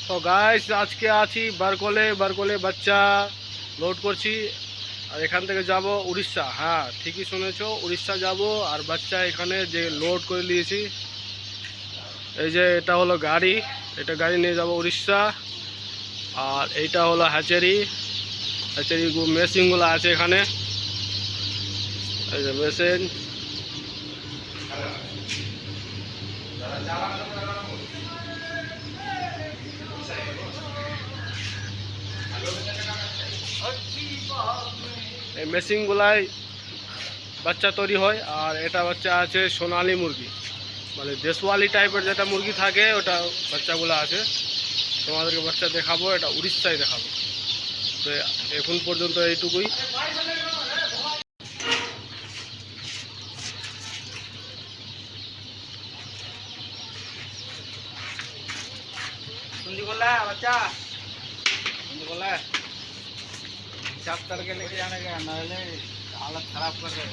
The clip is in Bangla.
তো গাইস আজকে আছি বারকোলে বাচ্চা লোড করছি আর এখান থেকে যাব উড়িষ্যা। হ্যাঁ ঠিকই শুনেছো, উড়িষ্যা যাব। আর বাচ্চা এখানে যে লোড করে নিয়েছি, এই যে এটা হলো গাড়ি, এটা গাড়ি নিয়ে যাব উড়িষ্যা। আর এইটা হলো হ্যাচারি মেশিনগুলো আছে এখানে, এই যে মেশিন। এই মেশিনগুলাই বাচ্চা তৈরি হয়। আর এটা বাচ্চা আছে সোনালি মুরগি, মানে দেশওয়ালি টাইপের যেটা মুরগি থাকে ওটা বাচ্চাগুলো আছে। তোমাদেরকে বাচ্চা দেখাবো, এটা উড়িষ্যায় দেখাবো। তো এখন পর্যন্ত এইটুকুই। सुंदी बोला बच्चा सुंदी बोला हिसाब करके लेके जाने का, ना हालत खराब कर रहे